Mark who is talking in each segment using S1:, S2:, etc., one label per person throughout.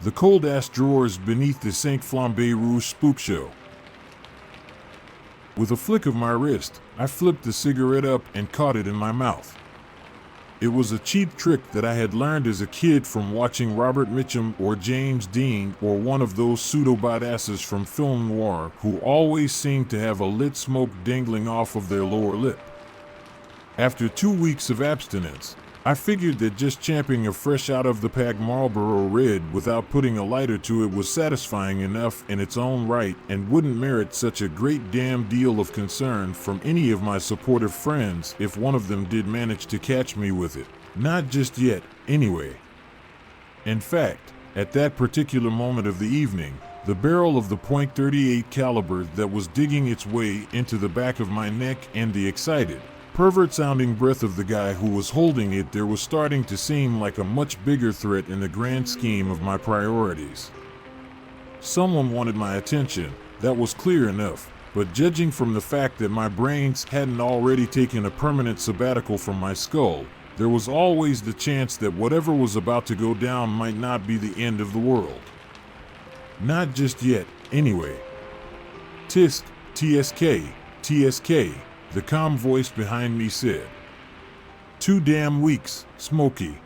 S1: the cold-ass drawers beneath the Flambe Rouge Spookshow. With a flick of my wrist, I flipped the cigarette up and caught it in my mouth. It was a cheap trick that I had learned as a kid from watching Robert Mitchum or James Dean or one of those pseudo-badasses from film noir who always seemed to have a lit smoke dangling off of their lower lip. After 2 weeks of abstinence, I figured that just champing a fresh out-of-the-pack Marlboro Red without putting a lighter to it was satisfying enough in its own right and wouldn't merit such a great damn deal of concern from any of my supportive friends if one of them did manage to catch me with it. Not just yet, anyway. In fact, at that particular moment of the evening, the barrel of the .38 caliber that was digging its way into the back of my neck and the excited, pervert-sounding breath of the guy who was holding it there was starting to seem like a much bigger threat in the grand scheme of my priorities. Someone wanted my attention, that was clear enough, but judging from the fact that my brains hadn't already taken a permanent sabbatical from my skull, there was always the chance that whatever was about to go down might not be the end of the world. Not just yet, anyway. Tisk, TSK, TSK. The calm voice behind me said. 2 damn weeks, Smokey.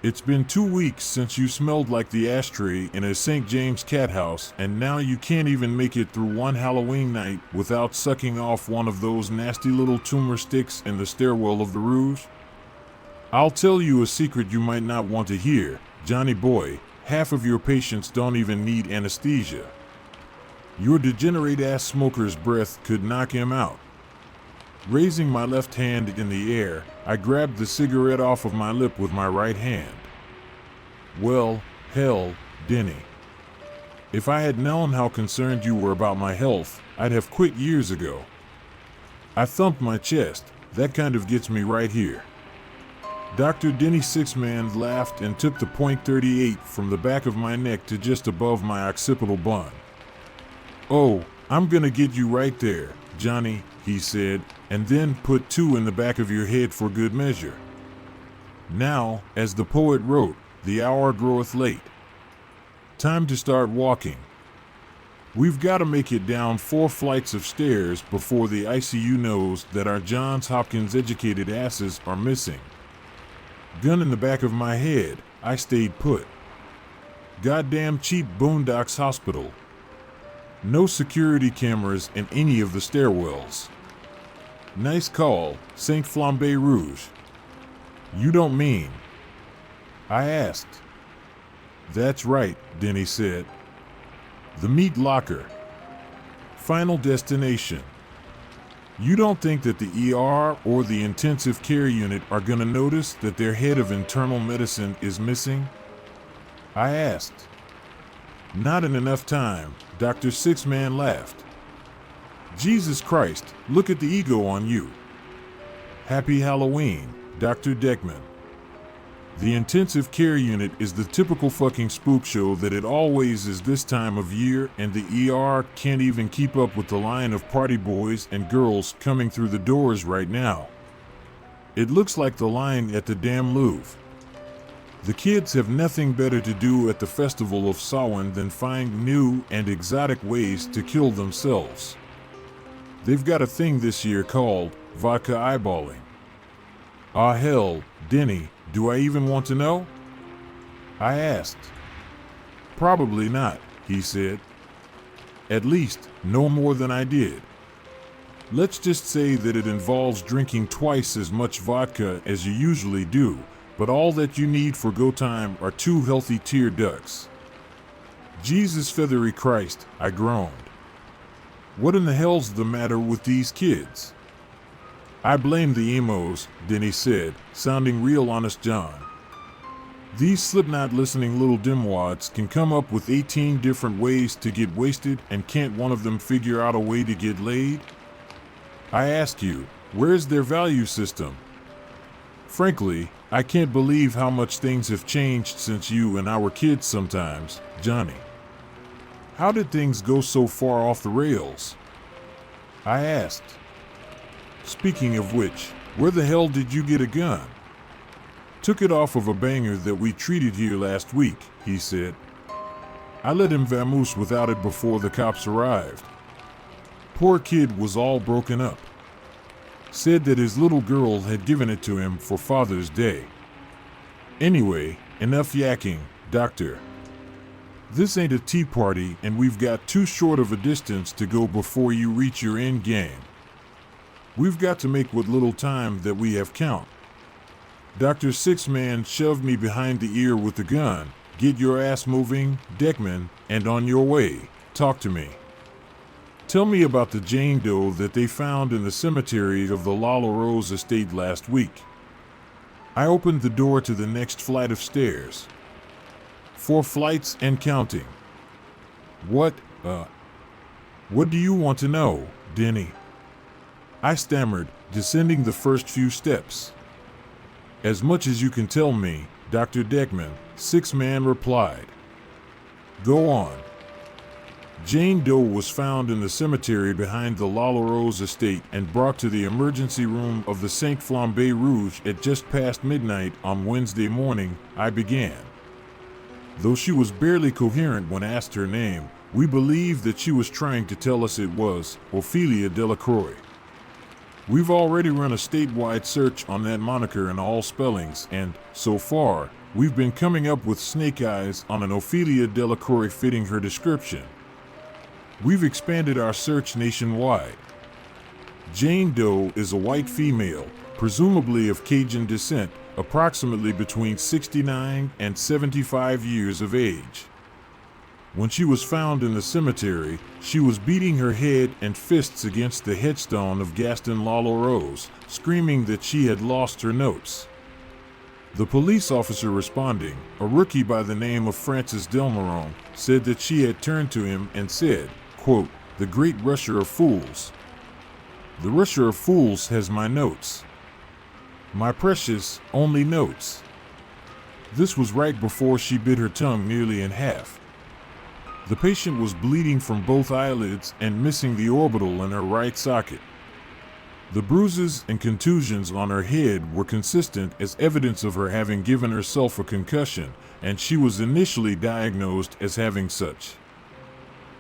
S1: It's been 2 weeks since you smelled like the ashtray in a St. James cat house, and now you can't even make it through one Halloween night without sucking off one of those nasty little tumor sticks in the stairwell of the Rouge? I'll tell you a secret you might not want to hear, Johnny boy, half of your patients don't even need anesthesia. Your degenerate-ass smoker's breath could knock him out. Raising my left hand in the air, I grabbed the cigarette off of my lip with my right hand. Well, hell, Denny. If I had known how concerned you were about my health, I'd have quit years ago. I thumped my chest. That kind of gets me right here. Dr. Denny Sixman laughed and took the .38 from the back of my neck to just above my occipital bun. Oh, I'm gonna get you right there, Johnny, he said, and then put 2 in the back of your head for good measure. Now, as the poet wrote, the hour groweth late. Time to start walking. We've got to make it down 4 flights of stairs before the ICU knows that our Johns Hopkins educated asses are missing. Gun in the back of my head, I stayed put. Goddamn cheap Boondocks Hospital. No security cameras in any of the stairwells. Nice call, St. Flambe Rouge. You don't mean? I asked. That's right, Denny said. The meat locker. Final destination. You don't think that the ER or the intensive care unit are gonna notice that their head of internal medicine is missing? I asked. Not in enough time, Dr. Sixman laughed. Jesus Christ, look at the ego on you. Happy Halloween, Dr. Deckman. The intensive care unit is the typical fucking spook show that it always is this time of year, and the ER can't even keep up with the line of party boys and girls coming through the doors right now. It looks like the line at the damn Louvre. The kids have nothing better to do at the Festival of Samhain than find new and exotic ways to kill themselves. They've got a thing this year called vodka eyeballing. Ah hell, Denny, do I even want to know? I asked. Probably not, he said. At least, no more than I did. Let's just say that it involves drinking twice as much vodka as you usually do, but all that you need for go time are 2 healthy tear ducts. Jesus feathery Christ, I groaned. What in the hell's the matter with these kids? I blame the emos, Denny said, sounding real honest John. These Slipknot listening little dimwads can come up with 18 different ways to get wasted, and can't one of them figure out a way to get laid? I ask you, where's their value system? Frankly, I can't believe how much things have changed since you and I were kids sometimes, Johnny. How did things go so far off the rails? I asked. Speaking of which, where the hell did you get a gun? Took it off of a banger that we treated here last week, he said. I let him vamoose without it before the cops arrived. Poor kid was all broken up. Said that his little girl had given it to him for Father's Day. Anyway, enough yakking, doctor. This ain't a tea party and we've got too short of a distance to go before you reach your end game. We've got to make what little time that we have count. Dr. Six-Man shoved me behind the ear with the gun. Get your ass moving, Deckman, and on your way. Talk to me. Tell me about the Jane Doe that they found in the cemetery of the Lala Rose estate last week. I opened the door to the next flight of stairs. 4 flights and counting. What do you want to know, Denny? I stammered, descending the first few steps. As much as you can tell me, Dr. Deckman, Six-Man replied. Go on. Jane Doe was found in the cemetery behind the Lala Rose estate and brought to the emergency room of the St. Flambe Rouge at just past midnight on Wednesday morning, I began. Though she was barely coherent when asked her name, we believe that she was trying to tell us it was Ophelia Delacroix. We've already run a statewide search on that moniker in all spellings, and, so far, we've been coming up with snake eyes on an Ophelia Delacroix fitting her description. We've expanded our search nationwide. Jane Doe is a white female, presumably of Cajun descent, approximately between 69 and 75 years of age. When she was found in the cemetery, she was beating her head and fists against the headstone of Gaston Lala Rose, screaming that she had lost her notes. The police officer responding, a rookie by the name of Francis Delmarone, said that she had turned to him and said, quote, "The great rusher of fools. The rusher of fools has my notes. My precious, only notes." This was right before she bit her tongue nearly in half. The patient was bleeding from both eyelids and missing the orbital in her right socket. The bruises and contusions on her head were consistent as evidence of her having given herself a concussion, and she was initially diagnosed as having such.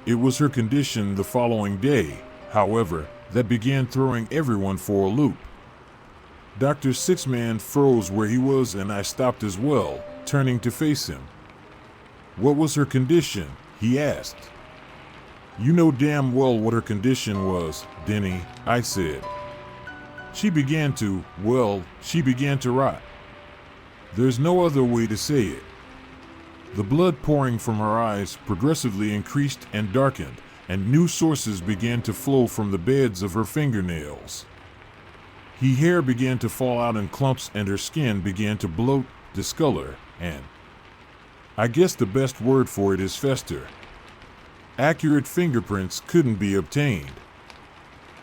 S1: It was her condition the following day, however, that began throwing everyone for a loop. Dr. Six-Man froze where he was and I stopped as well, turning to face him. What was her condition? He asked. You know damn well what her condition was, Denny, I said. She began to rot. There's no other way to say it. The blood pouring from her eyes progressively increased and darkened, and new sources began to flow from the beds of her fingernails. Her hair began to fall out in clumps and her skin began to bloat, discolor, and I guess the best word for it is fester. Accurate fingerprints couldn't be obtained.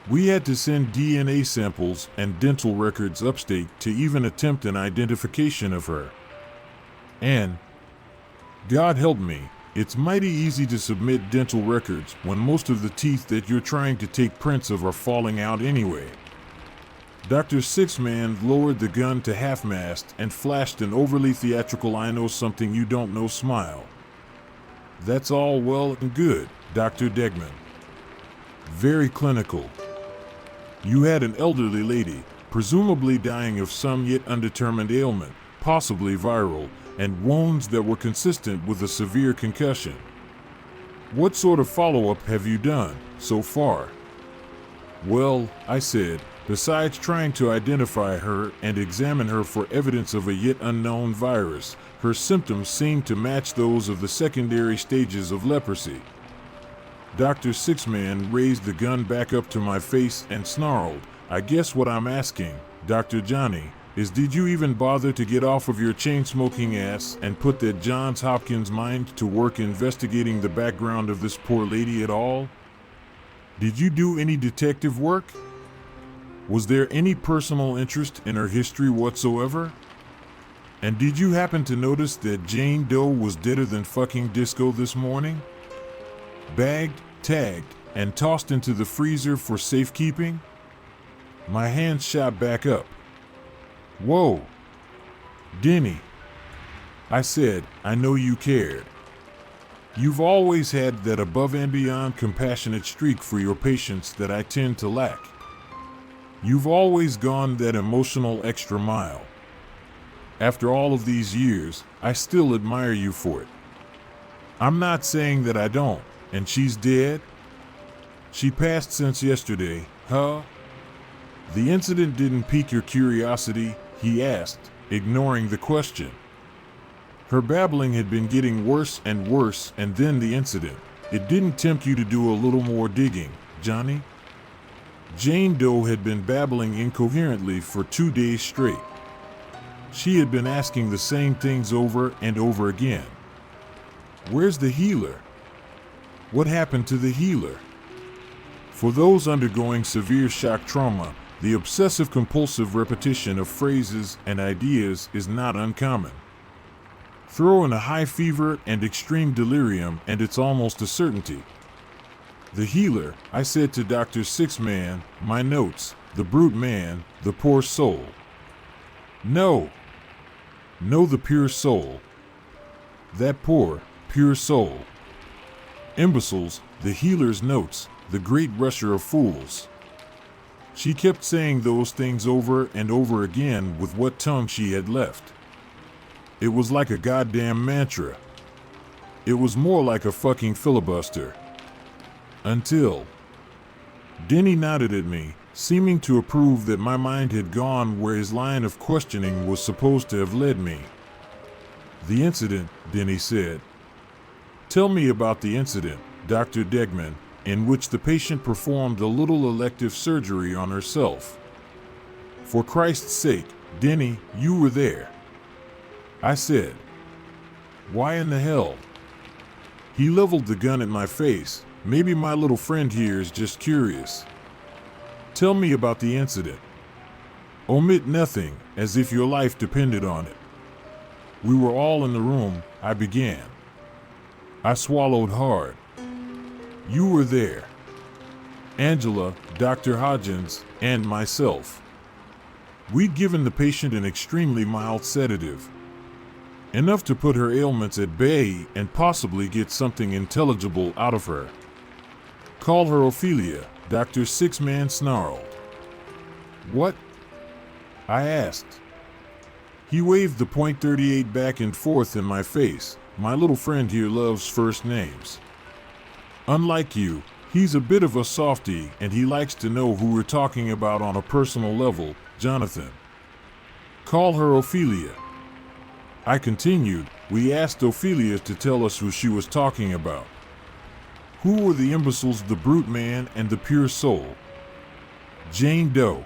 S1: We had to send DNA samples and dental records upstate to even attempt an identification of her. And, God help me, it's mighty easy to submit dental records when most of the teeth that you're trying to take prints of are falling out anyway. Dr. Six-Man lowered the gun to half-mast and flashed an overly theatrical "I know something you don't know" smile. That's all well and good, Dr. Deckman. Very clinical. You had an elderly lady, presumably dying of some yet undetermined ailment, possibly viral, and wounds that were consistent with a severe concussion. What sort of follow-up have you done, so far? Well, I said, besides trying to identify her and examine her for evidence of a yet unknown virus, her symptoms seemed to match those of the secondary stages of leprosy. Dr. Six-Man raised the gun back up to my face and snarled, I guess what I'm asking, Dr. Johnny, is did you even bother to get off of your chain-smoking ass and put that Johns Hopkins mind to work investigating the background of this poor lady at all? Did you do any detective work? Was there any personal interest in her history whatsoever? And did you happen to notice that Jane Doe was deader than fucking disco this morning? Bagged, tagged, and tossed into the freezer for safekeeping? My hands shot back up. Whoa. Denny. I said, I know you cared. You've always had that above and beyond compassionate streak for your patients that I tend to lack. You've always gone that emotional extra mile. After all of these years, I still admire you for it. I'm not saying that I don't, and she's dead? She passed since yesterday, huh? The incident didn't pique your curiosity, he asked, ignoring the question. Her babbling had been getting worse and worse, and then the incident. It didn't tempt you to do a little more digging, Johnny? Jane Doe had been babbling incoherently for 2 days straight. She had been asking the same things over and over again. Where's the healer? What happened to the healer? For those undergoing severe shock trauma, the obsessive-compulsive repetition of phrases and ideas is not uncommon. Throw in a high fever and extreme delirium and it's almost a certainty. The healer, I said to Dr. Six-Man, my notes, the brute man, the poor soul. No, the pure soul. That poor, pure soul. Imbeciles, the healer's notes, the great rusher of fools. She kept saying those things over and over again with what tongue she had left. It was like a goddamn mantra. It was more like a fucking filibuster. Until Denny nodded at me, seeming to approve that my mind had gone where his line of questioning was supposed to have led me. The incident, Denny said. Tell me about the incident, Dr. Degman, in which the patient performed a little elective surgery on herself. For Christ's sake, Denny, you were there. I said. Why in the hell? He leveled the gun at my face. Maybe my little friend here is just curious. Tell me about the incident. Omit nothing, as if your life depended on it. We were all in the room, I began. I swallowed hard. You were there. Angela, Dr. Hodgins, and myself. We'd given the patient an extremely mild sedative. Enough to put her ailments at bay and possibly get something intelligible out of her. Call her Ophelia, Dr. Six-Man snarled. What? I asked. He waved the .38 back and forth in my face. My little friend here loves first names. Unlike you, he's a bit of a softie and he likes to know who we're talking about on a personal level, Jonathan. Call her Ophelia. I continued, we asked Ophelia to tell us who she was talking about. Who were the imbeciles, the brute man and the pure soul? Jane Doe.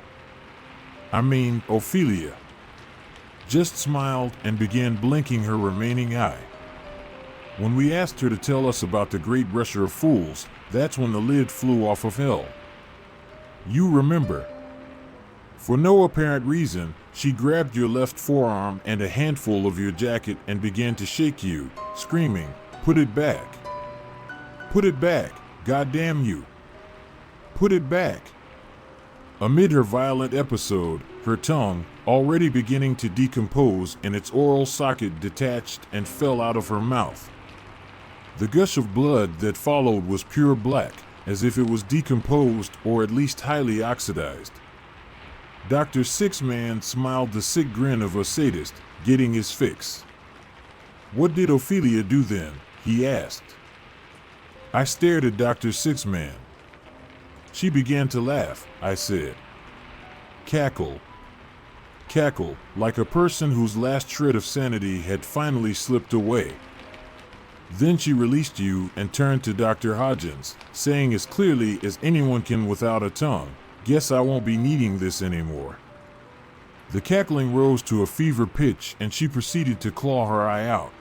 S1: Ophelia. Just smiled and began blinking her remaining eye. When we asked her to tell us about the great rusher of fools, that's when the lid flew off of hell. You remember. For no apparent reason, she grabbed your left forearm and a handful of your jacket and began to shake you, screaming, "Put it back! Put it back, goddamn you! Put it back!" Amid her violent episode, her tongue, already beginning to decompose in its oral socket, detached and fell out of her mouth. The gush of blood that followed was pure black, as if it was decomposed or at least highly oxidized. Dr. Six-Man smiled the sick grin of a sadist, getting his fix. What did Ophelia do then? He asked. I stared at Dr. Six-Man. She began to laugh, I said. Cackle, like a person whose last shred of sanity had finally slipped away. Then she released you and turned to Dr. Hodgins, saying as clearly as anyone can without a tongue, "Guess I won't be needing this anymore." The cackling rose to a fever pitch and she proceeded to claw her eye out.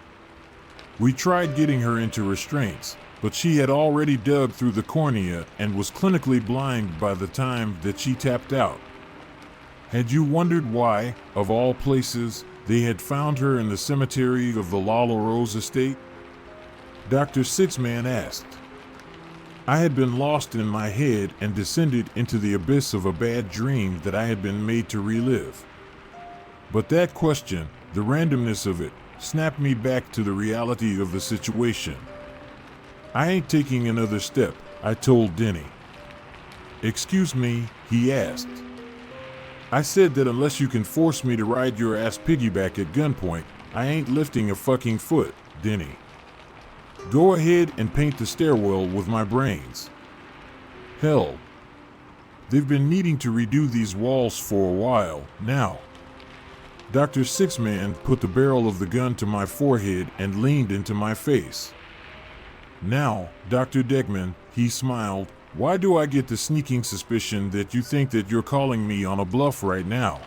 S1: We tried getting her into restraints, but she had already dug through the cornea and was clinically blind by the time that she tapped out. Had you wondered why, of all places, they had found her in the cemetery of the Lala Rose estate? Dr. Six-Man asked. I had been lost in my head and descended into the abyss of a bad dream that I had been made to relive. But that question, the randomness of it, snapped me back to the reality of the situation. I ain't taking another step, I told Denny. Excuse me, he asked. I said that unless you can force me to ride your ass piggyback at gunpoint, I ain't lifting a fucking foot, Denny. Go ahead and paint the stairwell with my brains. Hell, they've been needing to redo these walls for a while now. Dr. Sixman put the barrel of the gun to my forehead and leaned into my face. Now, Dr. Deckman, he smiled, why do I get the sneaking suspicion that you think that you're calling me on a bluff right now?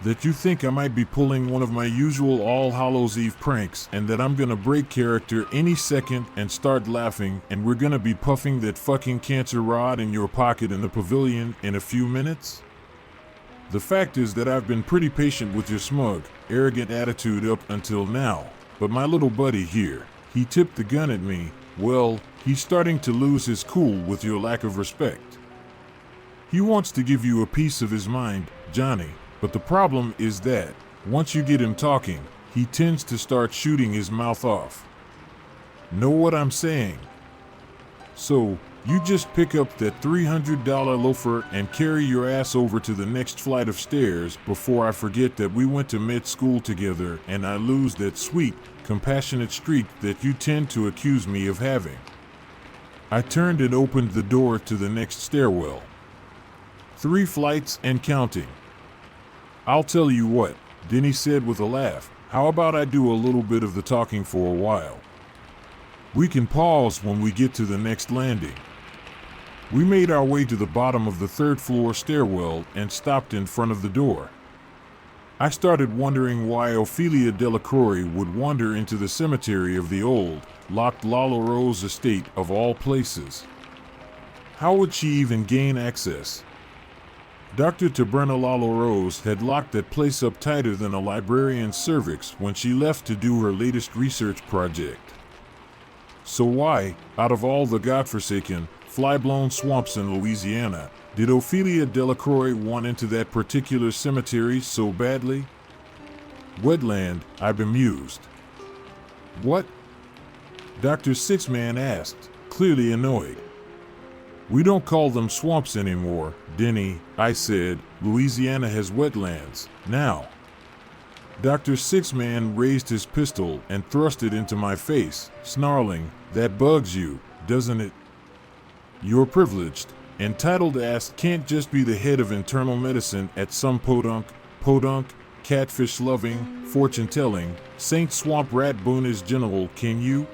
S1: That you think I might be pulling one of my usual All Hallows Eve pranks and that I'm gonna break character any second and start laughing and we're gonna be puffing that fucking cancer rod in your pocket in the pavilion in a few minutes? The fact is that I've been pretty patient with your smug, arrogant attitude up until now, but my little buddy here, he tipped the gun at me, well, he's starting to lose his cool with your lack of respect. He wants to give you a piece of his mind, Johnny, but the problem is that, once you get him talking, he tends to start shooting his mouth off. Know what I'm saying? So, you just pick up that $300 loafer and carry your ass over to the next flight of stairs before I forget that we went to med school together and I lose that sweet, compassionate streak that you tend to accuse me of having. I turned and opened the door to the next stairwell. 3 flights and counting. I'll tell you what, Denny said with a laugh, how about I do a little bit of the talking for a while? We can pause when we get to the next landing. We made our way to the bottom of the 3rd floor stairwell and stopped in front of the door. I started wondering why Ophelia Delacroix would wander into the cemetery of the old, locked Lala Rose estate of all places. How would she even gain access? Dr. Taberna Lala Rose had locked that place up tighter than a librarian's cervix when she left to do her latest research project. So why, out of all the godforsaken, fly-blown swamps in Louisiana, did Ophelia Delacroix want into that particular cemetery so badly? Wetland, I bemused. What? Dr. Sixman asked, clearly annoyed. We don't call them swamps anymore, Denny, I said. Louisiana has wetlands, now. Dr. Sixman raised his pistol and thrust it into my face, snarling, that bugs you, doesn't it? You're privileged. Entitled ass can't just be the head of internal medicine at some podunk, catfish-loving, fortune-telling, Saint Swamp Rat Boonish General, can you?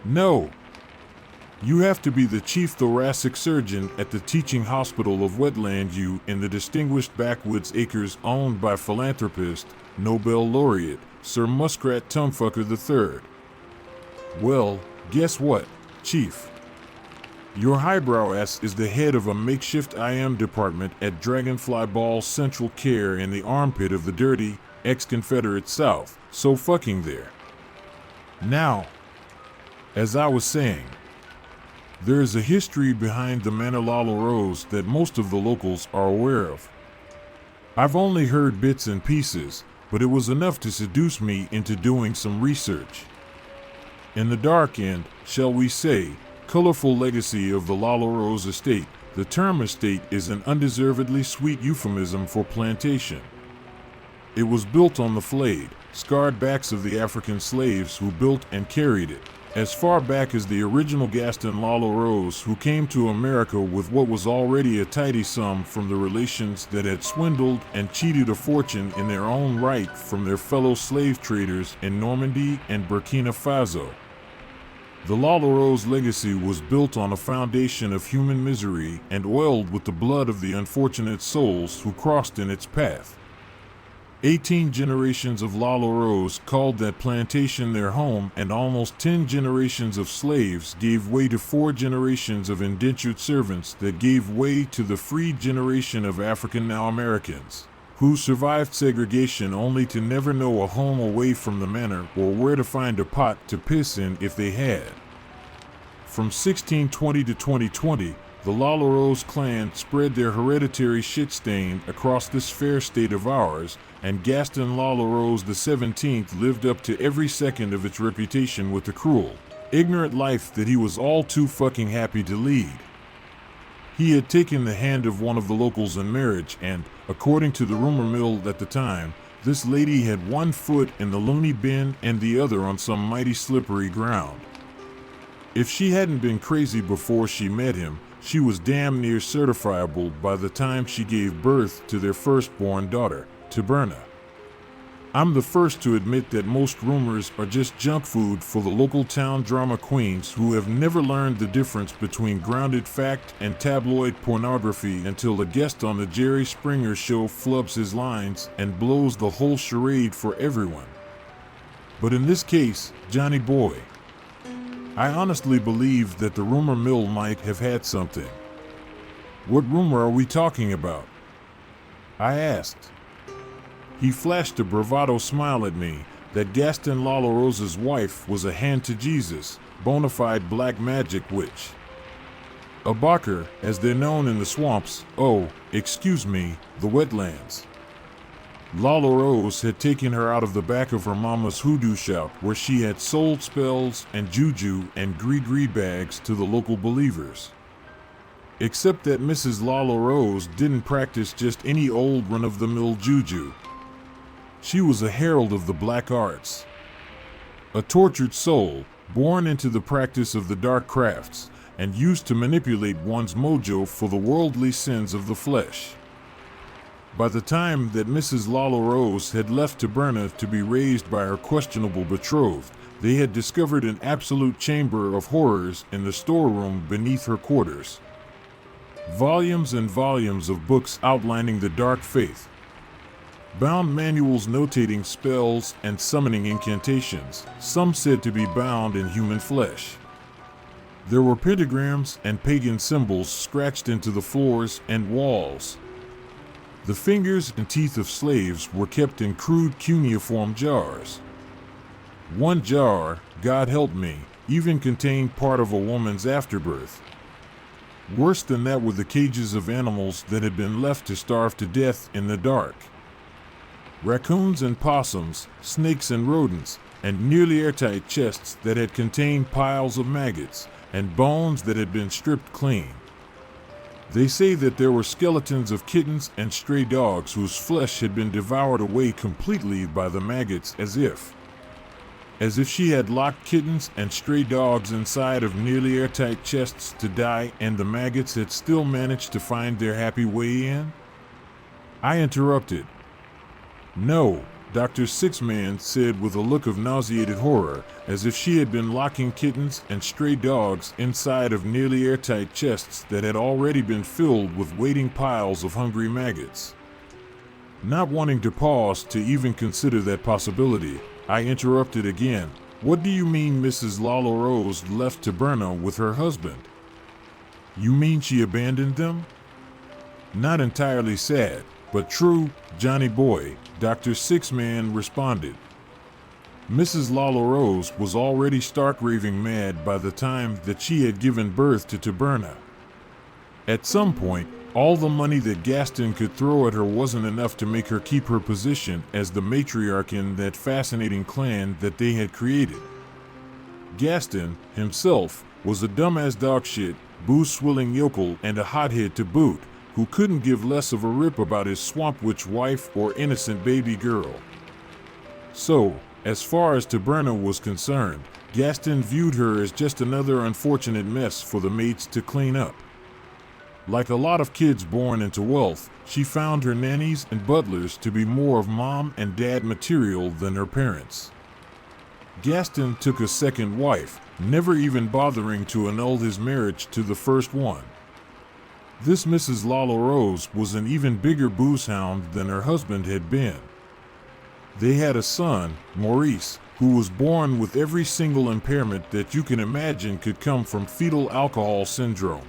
S1: No. You have to be the chief thoracic surgeon at the teaching hospital of Wetland U in the distinguished backwoods acres owned by philanthropist, Nobel laureate, Sir Muskrat Tumfucker III. Well, guess what, Chief? Your highbrow ass is the head of a makeshift IM department at Dragonfly Ball's Central Care in the armpit of the dirty, ex-Confederate South, so fucking there. Now, as I was saying, there is a history behind the Manor Lala Rose that most of the locals are aware of. I've only heard bits and pieces, but it was enough to seduce me into doing some research. In the dark and, shall we say, colorful legacy of the Lala Rose estate, the term estate is an undeservedly sweet euphemism for plantation. It was built on the flayed, scarred backs of the African slaves who built and carried it, as far back as the original Gaston Lala Rose, who came to America with what was already a tidy sum from the relations that had swindled and cheated a fortune in their own right from their fellow slave traders in Normandy and Burkina Faso. The Lala Rose legacy was built on a foundation of human misery and oiled with the blood of the unfortunate souls who crossed in its path. 18 generations of Lala Rose called that plantation their home, and almost 10 generations of slaves gave way to 4 generations of indentured servants that gave way to the freed generation of African now Americans, who survived segregation only to never know a home away from the manor or where to find a pot to piss in if they had. From 1620 to 2020, the Lala Rose clan spread their hereditary shit stain across this fair state of ours, and Gaston Lala Rose XVII lived up to every second of its reputation with the cruel, ignorant life that he was all too fucking happy to lead. He had taken the hand of one of the locals in marriage and, according to the rumor mill at the time, this lady had one foot in the loony bin and the other on some mighty slippery ground. If she hadn't been crazy before she met him, she was damn near certifiable by the time she gave birth to their firstborn daughter, Taberna. I'm the first to admit that most rumors are just junk food for the local town drama queens who have never learned the difference between grounded fact and tabloid pornography until the guest on the Jerry Springer show flubs his lines and blows the whole charade for everyone. But in this case, Johnny Boy, I honestly believe that the rumor mill might have had something. What rumor are we talking about? I asked. He flashed a bravado smile at me that Gaston Lalorose's wife was a hand to Jesus, bona fide black magic witch. A Bacher, as they're known in the swamps, the wetlands. Lalorose had taken her out of the back of her mama's hoodoo shop where she had sold spells and juju and gree-gree bags to the local believers. Except that Mrs. Lalorose didn't practice just any old run-of-the-mill juju. She was a herald of the black arts. A tortured soul, born into the practice of the dark crafts, and used to manipulate one's mojo for the worldly sins of the flesh. By the time that Mrs. Lalorose had left Taberna to be raised by her questionable betrothed, they had discovered an absolute chamber of horrors in the storeroom beneath her quarters. Volumes and volumes of books outlining the dark faith. Bound manuals notating spells and summoning incantations, some said to be bound in human flesh. There were pentagrams and pagan symbols scratched into the floors and walls. The fingers and teeth of slaves were kept in crude cuneiform jars. One jar, God help me, even contained part of a woman's afterbirth. Worse than that were the cages of animals that had been left to starve to death in the dark. Raccoons and possums, snakes and rodents, and nearly airtight chests that had contained piles of maggots, and bones that had been stripped clean. They say that there were skeletons of kittens and stray dogs whose flesh had been devoured away completely by the maggots as if she had locked kittens and stray dogs inside of nearly airtight chests to die and the maggots had still managed to find their happy way in? I interrupted. No, Dr. Sixman said with a look of nauseated horror, as if she had been locking kittens and stray dogs inside of nearly airtight chests that had already been filled with waiting piles of hungry maggots. Not wanting to pause to even consider that possibility, I interrupted again. What do you mean Mrs. Lalorose left Taberna with her husband? You mean she abandoned them? Not entirely sad, but true, Johnny Boy, Dr. Sixman responded. Mrs. Lalorose was already stark raving mad by the time that she had given birth to Taberna. At some point, all the money that Gaston could throw at her wasn't enough to make her keep her position as the matriarch in that fascinating clan that they had created. Gaston, himself, was a dumbass dogshit, booze-swilling yokel and a hothead to boot, who couldn't give less of a rip about his swamp witch wife or innocent baby girl. So, as far as Taberna was concerned, Gaston viewed her as just another unfortunate mess for the mates to clean up. Like a lot of kids born into wealth, she found her nannies and butlers to be more of mom and dad material than her parents. Gaston took a second wife, never even bothering to annul his marriage to the first one. This Mrs. Lalorose was an even bigger booze hound than her husband had been. They had a son, Maurice, who was born with every single impairment that you can imagine could come from fetal alcohol syndrome.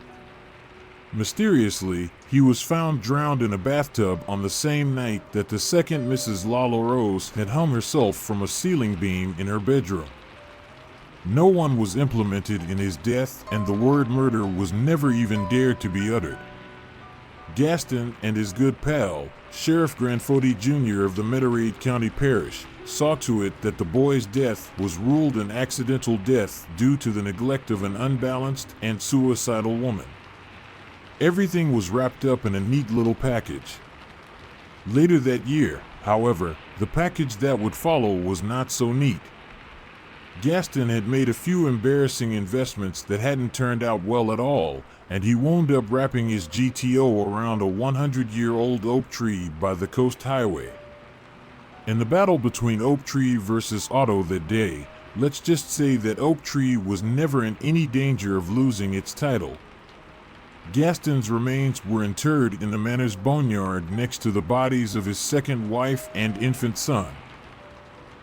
S1: Mysteriously, he was found drowned in a bathtub on the same night that the second Mrs. Lalorose had hung herself from a ceiling beam in her bedroom. No one was implemented in his death and the word murder was never even dared to be uttered. Gaston and his good pal, Sheriff Granfodi Jr. of the Meterade County Parish, saw to it that the boy's death was ruled an accidental death due to the neglect of an unbalanced and suicidal woman. Everything was wrapped up in a neat little package. Later that year, however, the package that would follow was not so neat. Gaston had made a few embarrassing investments that hadn't turned out well at all, and he wound up wrapping his GTO around a 100-year-old oak tree by the coast highway. In the battle between Oak Tree versus Otto that day, let's just say that Oak Tree was never in any danger of losing its title. Gaston's remains were interred in the manor's boneyard next to the bodies of his second wife and infant son.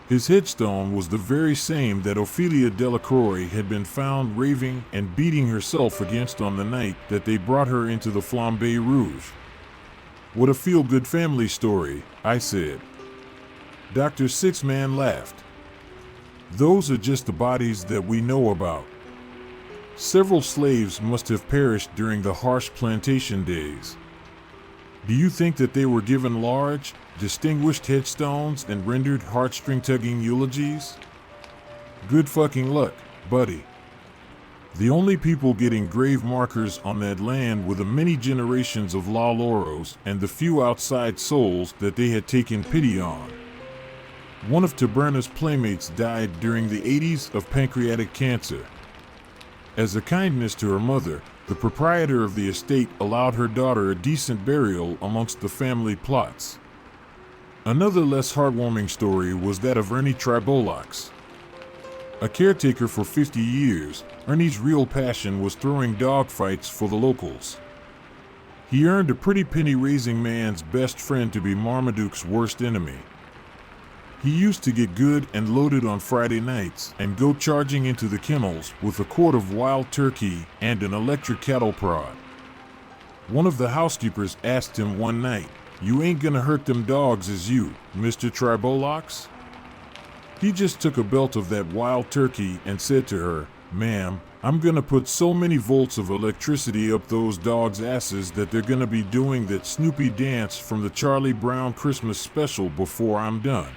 S1: His headstone was the very same that Ophelia Delacroix had been found raving and beating herself against on the night that they brought her into the Flambe Rouge. "What a feel-good family story," I said. Dr. Six-Man laughed. "Those are just the bodies that we know about. Several slaves must have perished during the harsh plantation days. Do you think that they were given large, distinguished headstones and rendered heartstring-tugging eulogies? Good fucking luck, buddy. The only people getting grave markers on that land were the many generations of La Loros and the few outside souls that they had taken pity on. One of Taberna's playmates died during the 80s of pancreatic cancer. As a kindness to her mother, the proprietor of the estate allowed her daughter a decent burial amongst the family plots." Another less heartwarming story was that of Ernie Tribolax. A caretaker for 50 years, Ernie's real passion was throwing dogfights for the locals. He earned a pretty penny-raising man's best friend to be Marmaduke's worst enemy. He used to get good and loaded on Friday nights and go charging into the kennels with a quart of wild turkey and an electric cattle prod. One of the housekeepers asked him one night, "You ain't gonna hurt them dogs, is you, Mr. Tribolax?" He just took a belt of that wild turkey and said to her, "Ma'am, I'm gonna put so many volts of electricity up those dogs' asses that they're gonna be doing that Snoopy dance from the Charlie Brown Christmas special before I'm done."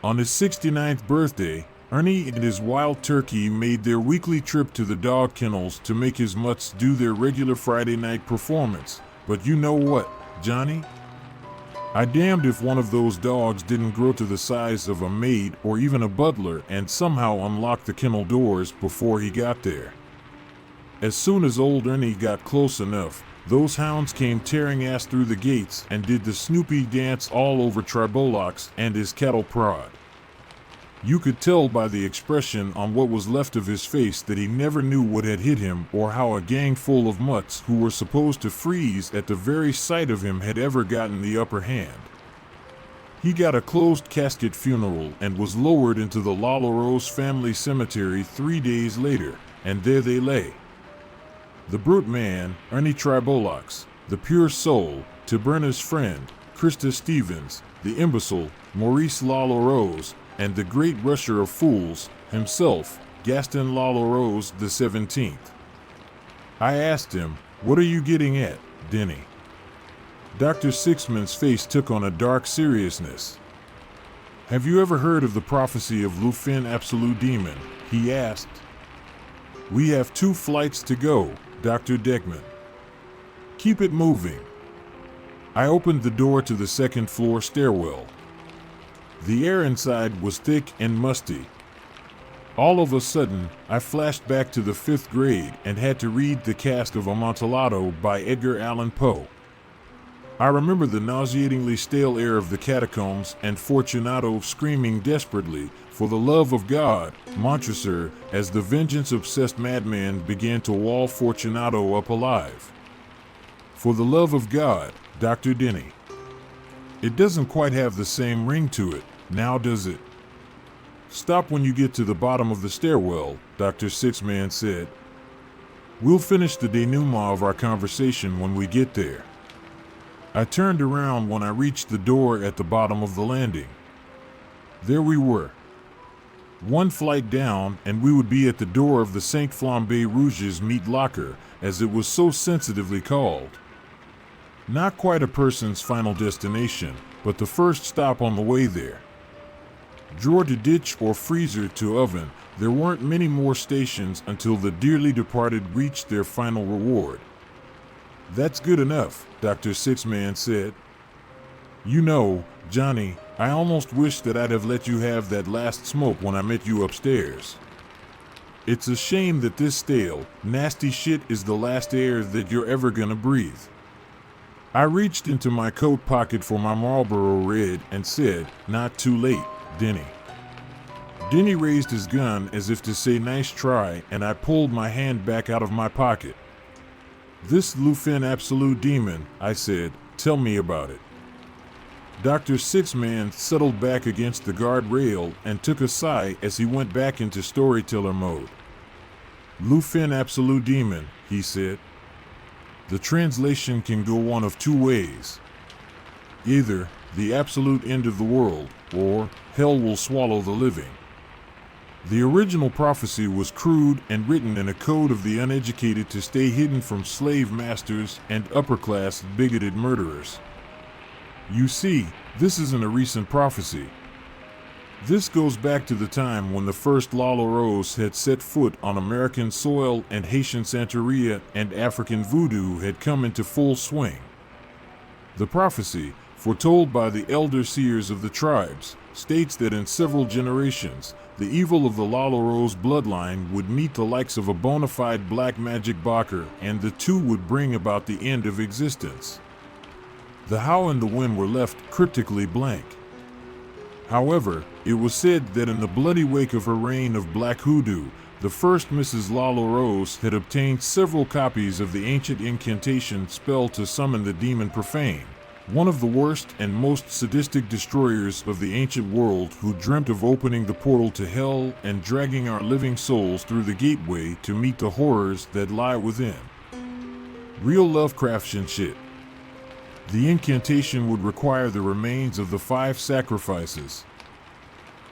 S1: On his 69th birthday, Ernie and his wild turkey made their weekly trip to the dog kennels to make his mutts do their regular Friday night performance. But you know what, Johnny? I damned if one of those dogs didn't grow to the size of a maid or even a butler and somehow unlock the kennel doors before he got there. As soon as old Ernie got close enough, those hounds came tearing ass through the gates and did the Snoopy dance all over Tribolax and his cattle prod. You could tell by the expression on what was left of his face that he never knew what had hit him or how a gang full of mutts who were supposed to freeze at the very sight of him had ever gotten the upper hand. He got a closed casket funeral and was lowered into the La Loros family cemetery 3 days later, and there they lay. The brute man, Ernie Tribolax, the pure soul, Taberna's friend, Krista Stevens, the imbecile, Maurice La Loros, and the great rusher of fools, himself, Gaston La Loros the 17th. I asked him, "What are you getting at, Denny?" Dr. Sixman's face took on a dark seriousness. "Have you ever heard of the prophecy of Lufin Absolute Demon?" he asked. "We have 2 flights to go, Dr. Deckman. Keep it moving." I opened the door to the second-floor stairwell. The air inside was thick and musty. All of a sudden, I flashed back to the 5th grade and had to read The Cask of Amontillado by Edgar Allan Poe. I remember the nauseatingly stale air of the catacombs and Fortunato screaming desperately, "For the love of God, Montresor," as the vengeance-obsessed madman began to wall Fortunato up alive. "For the love of God, Dr. Denny." It doesn't quite have the same ring to it, now does it? "Stop when you get to the bottom of the stairwell," Dr. Sixman said. "We'll finish the denouement of our conversation when we get there." I turned around when I reached the door at the bottom of the landing. There we were. 1 flight down and we would be at the door of the St. Flambe Rouge's meat locker, as it was so sensitively called. Not quite a person's final destination, but the first stop on the way there. Drawer to ditch or freezer to oven, there weren't many more stations until the dearly departed reached their final reward. "That's good enough," Dr. Sixman said. "You know, Johnny, I almost wish that I'd have let you have that last smoke when I met you upstairs. It's a shame that this stale, nasty shit is the last air that you're ever gonna breathe." I reached into my coat pocket for my Marlboro Red and said, "Not too late, Denny." Denny raised his gun as if to say nice try, and I pulled my hand back out of my pocket. "This Lufin Absolute Demon," I said, "tell me about it." Dr. Sixman settled back against the guardrail and took a sigh as he went back into storyteller mode. "Lufin Absolute Demon," he said. "The translation can go one of two ways. Either the absolute end of the world, or hell will swallow the living." The original prophecy was crude and written in a code of the uneducated to stay hidden from slave masters and upper-class bigoted murderers. You see, this isn't a recent prophecy. This goes back to the time when the first Lalaros had set foot on American soil and Haitian Santeria and African voodoo had come into full swing. The prophecy, foretold by the elder seers of the tribes, states that in several generations, the evil of the Lalaros bloodline would meet the likes of a bona fide black magic Bacher, and the two would bring about the end of existence. The how and the when were left cryptically blank. However, it was said that in the bloody wake of her reign of black hoodoo, the first Mrs. Lalaros had obtained several copies of the ancient incantation spell to summon the demon Profane, one of the worst and most sadistic destroyers of the ancient world, who dreamt of opening the portal to hell and dragging our living souls through the gateway to meet the horrors that lie within. Real Lovecraftian shit. The incantation would require the remains of the 5 sacrifices: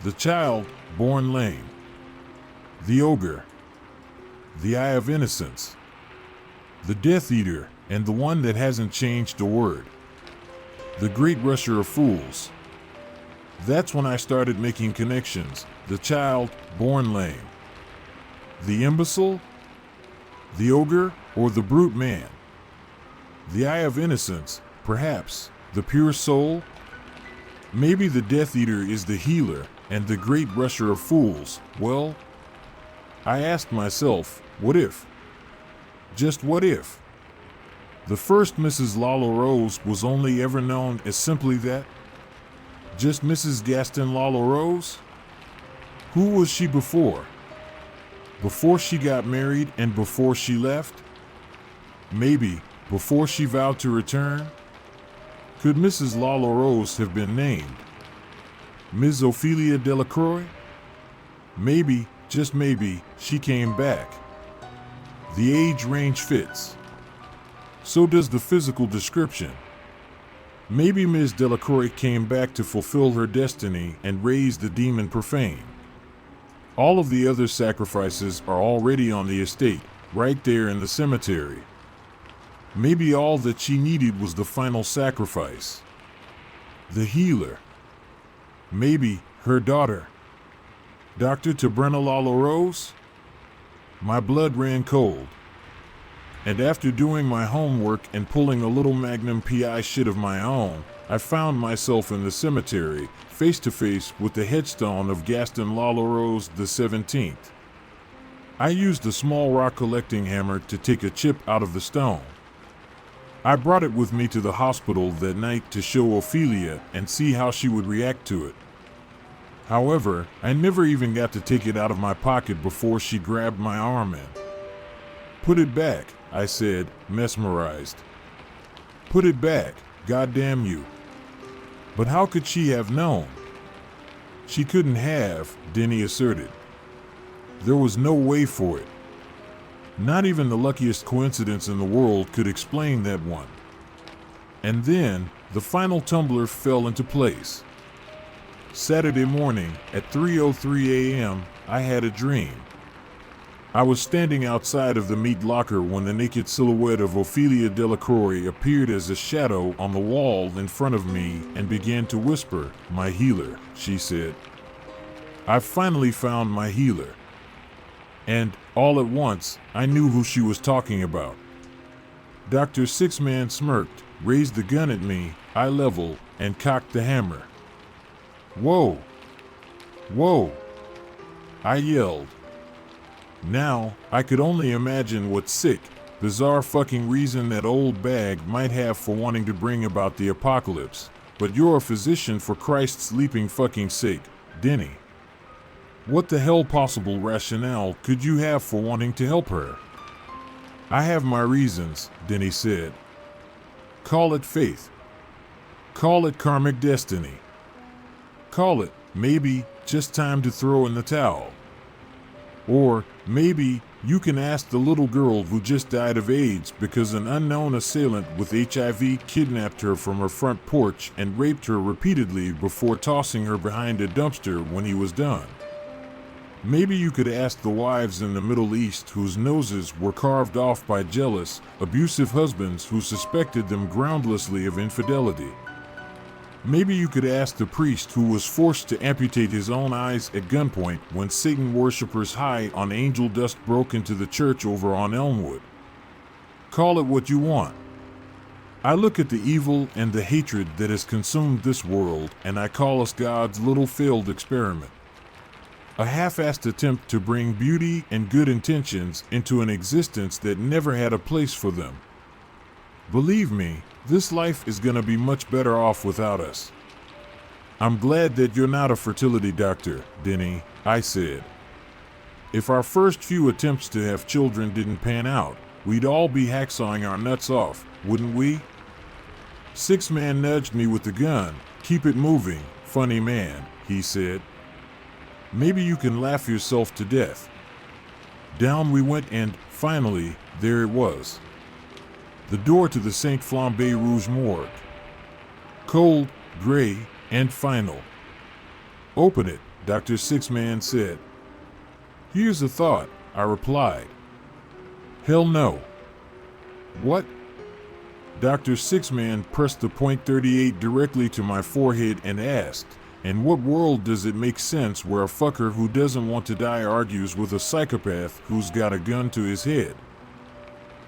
S1: the child, born lame; the ogre; the Eye of Innocence; the Death Eater, and the one that hasn't changed a word: the Great Rusher of Fools. That's when I started making connections: the child, born lame; the imbecile; the ogre, or the brute man; the Eye of Innocence, perhaps the pure soul. Maybe the Death Eater is the healer, and the Great Rusher of Fools, well, I asked myself, what if? Just what if? The first Mrs. Lalaros was only ever known as simply that? Just Mrs. Gaston Lalaros? Who was she before? Before she got married and before she left? Maybe before she vowed to return? Could Mrs. Lalaros have been named Ms. Ophelia Delacroix? Maybe, just maybe, she came back. The age range fits. So does the physical description. Maybe Ms. Delacroix came back to fulfill her destiny and raise the demon Profane. All of the other sacrifices are already on the estate, right there in the cemetery. Maybe all that she needed was the final sacrifice. The healer. Maybe her daughter. Dr. Tabrena Lalaros? My blood ran cold. And after doing my homework and pulling a little Magnum PI shit of my own, I found myself in the cemetery, face to face with the headstone of Gaston Lalaros the 17th. I used a small rock collecting hammer to take a chip out of the stone. I brought it with me to the hospital that night to show Ophelia and see how she would react to it. However, I never even got to take it out of my pocket before she grabbed my arm in. "Put it back," I said, mesmerized. "Put it back, goddamn you." But how could she have known? She couldn't have, Denny asserted. There was no way for it. Not even the luckiest coincidence in the world could explain that one. And then, the final tumbler fell into place. Saturday morning, at 3:03 a.m., I had a dream. I was standing outside of the meat locker when the naked silhouette of Ophelia Delacroix appeared as a shadow on the wall in front of me and began to whisper, "My healer," she said. I finally found my healer. And, all at once, I knew who she was talking about. Dr. Six-Man smirked, raised the gun at me, eye level, and cocked the hammer. Whoa! Whoa! I yelled. Now, I could only imagine what sick, bizarre fucking reason that old bag might have for wanting to bring about the apocalypse, but you're a physician for Christ's leaping fucking sake, Denny. What the hell possible rationale could you have for wanting to help her? I have my reasons, Denny said. Call it faith. Call it karmic destiny. Call it, maybe, just time to throw in the towel. Or, maybe, you can ask the little girl who just died of AIDS because an unknown assailant with HIV kidnapped her from her front porch and raped her repeatedly before tossing her behind a dumpster when he was done. Maybe you could ask the wives in the Middle East whose noses were carved off by jealous, abusive husbands who suspected them groundlessly of infidelity. Maybe you could ask the priest who was forced to amputate his own eyes at gunpoint when Satan worshippers high on angel dust broke into the church over on Elmwood. Call it what you want. I look at the evil and the hatred that has consumed this world, and I call us God's little failed experiment. A half-assed attempt to bring beauty and good intentions into an existence that never had a place for them. Believe me, this life is gonna be much better off without us. I'm glad that you're not a fertility doctor, Denny, I said. If our first few attempts to have children didn't pan out, we'd all be hacksawing our nuts off, wouldn't we? Six-Man nudged me with the gun. Keep it moving, funny man, he said. Maybe you can laugh yourself to death. Down we went and, finally, there it was. The door to the St. Flambe Rouge morgue. Cold, gray, and final. Open it, Dr. Six-Man said. Here's a thought, I replied. Hell no. What? Dr. Six-Man pressed the .38 directly to my forehead and asked, in what world does it make sense where a fucker who doesn't want to die argues with a psychopath who's got a gun to his head?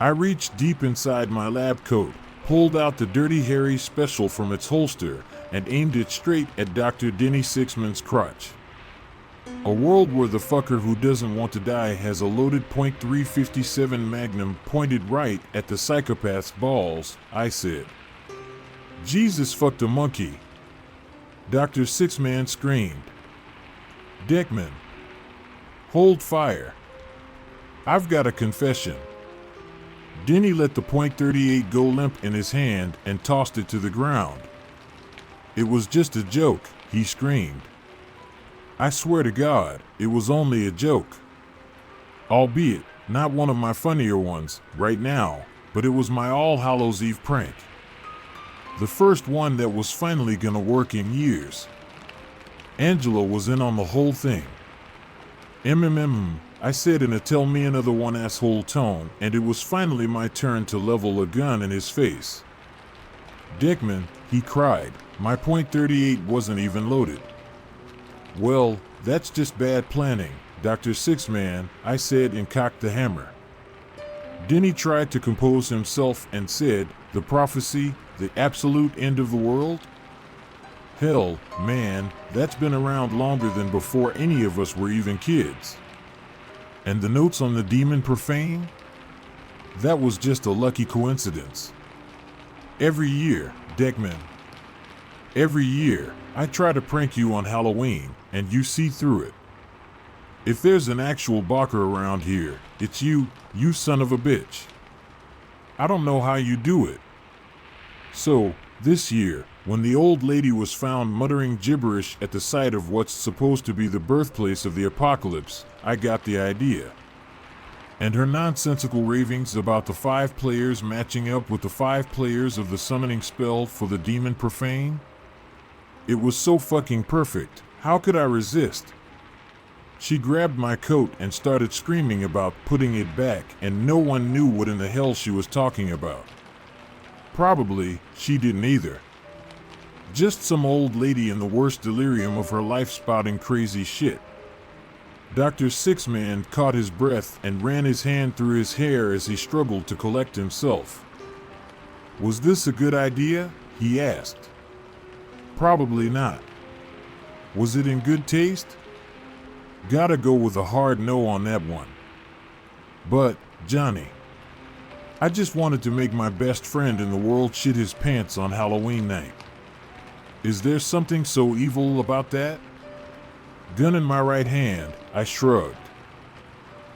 S1: I reached deep inside my lab coat, pulled out the Dirty Harry Special from its holster, and aimed it straight at Dr. Denny Sixman's crotch. A world where the fucker who doesn't want to die has a loaded .357 Magnum pointed right at the psychopath's balls, I said. Jesus fucked a monkey. Dr. Six-Man screamed. Deckman. Hold fire. I've got a confession. Denny let the .38 go limp in his hand and tossed it to the ground. It was just a joke, he screamed. I swear to God, it was only a joke. Albeit, not one of my funnier ones, right now, but it was my All Hallows Eve prank. The first one that was finally gonna work in years. Angela was in on the whole thing. I said in a tell me another one asshole tone, and it was finally my turn to level a gun in his face. Dickman, he cried, my .38 wasn't even loaded. Well, that's just bad planning, Dr. Six-Man, I said and cocked the hammer. Denny tried to compose himself and said, the prophecy, the absolute end of the world? Hell, man, that's been around longer than before any of us were even kids. And the notes on the demon profane? That was just a lucky coincidence. Every year, Deckman. Every year, I try to prank you on Halloween, and you see through it. If there's an actual Barker around here, it's you son of a bitch. I don't know how you do it. So, this year, when the old lady was found muttering gibberish at the site of what's supposed to be the birthplace of the apocalypse, I got the idea. And her nonsensical ravings about the 5 players matching up with the 5 players of the summoning spell for the demon profane? It was so fucking perfect, how could I resist? She grabbed my coat and started screaming about putting it back, and no one knew what in the hell she was talking about. Probably, she didn't either. Just some old lady in the worst delirium of her life spouting crazy shit. Dr. Sixman caught his breath and ran his hand through his hair as he struggled to collect himself. Was this a good idea? He asked. Probably not. Was it in good taste? Gotta go with a hard no on that one. But, Johnny, I just wanted to make my best friend in the world shit his pants on Halloween night. Is there something so evil about that? Gun in my right hand, I shrugged.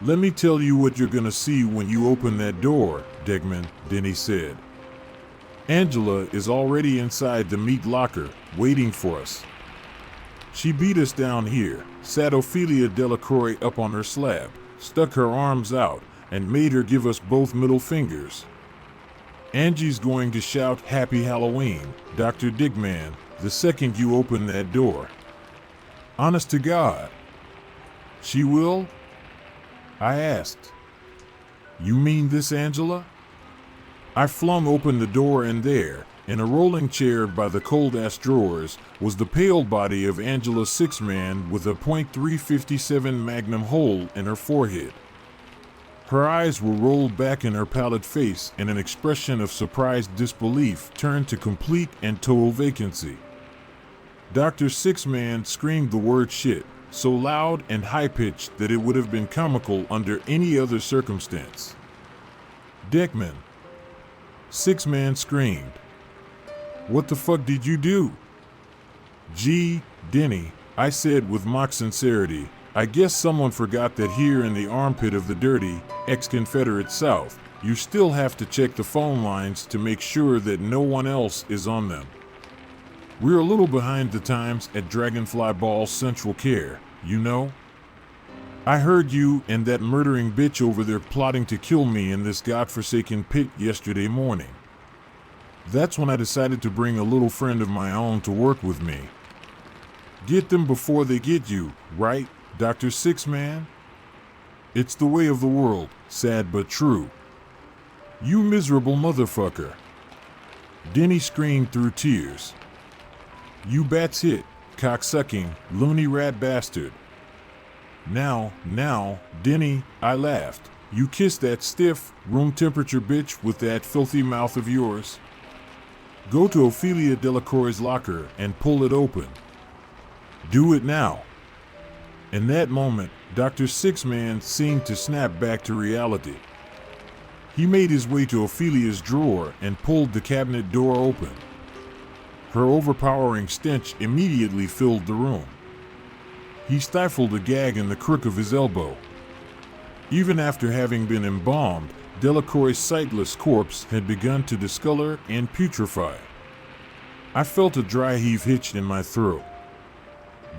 S1: Let me tell you what you're gonna see when you open that door, Degman, Denny said. Angela is already inside the meat locker, waiting for us. She beat us down here, sat Ophelia Delacroix up on her slab, stuck her arms out, and made her give us both middle fingers. Angie's going to shout Happy Halloween, Dr. Digman, the second you open that door. Honest to God. She will? I asked. You mean this, Angela? I flung open the door, and there, in a rolling chair by the cold-ass drawers, was the pale body of Angela Sixman with a .357 Magnum hole in her forehead. Her eyes were rolled back in her pallid face, and an expression of surprised disbelief turned to complete and total vacancy. Dr. Sixman screamed the word shit, so loud and high-pitched that it would have been comical under any other circumstance. Deckman. Sixman screamed. What the fuck did you do? Gee, Denny, I said with mock sincerity, I guess someone forgot that here in the armpit of the dirty, ex-Confederate South, you still have to check the phone lines to make sure that no one else is on them. We're a little behind the times at Dragonfly Ball Central Care, you know? I heard you and that murdering bitch over there plotting to kill me in this godforsaken pit yesterday morning. That's when I decided to bring a little friend of my own to work with me. Get them before they get you, right, Dr. Sixman? It's the way of the world, sad but true. You miserable motherfucker. Denny screamed through tears. You bat's hit, cocksucking, loony rat bastard. Now, Denny, I laughed. You kiss that stiff, room temperature bitch with that filthy mouth of yours. Go to Ophelia Delacroix's locker and pull it open. Do it now. In that moment, Dr. Sixman seemed to snap back to reality. He made his way to Ophelia's drawer and pulled the cabinet door open. Her overpowering stench immediately filled the room. He stifled a gag in the crook of his elbow. Even after having been embalmed, Delacroix's sightless corpse had begun to discolor and putrefy. I felt a dry heave hitch in my throat.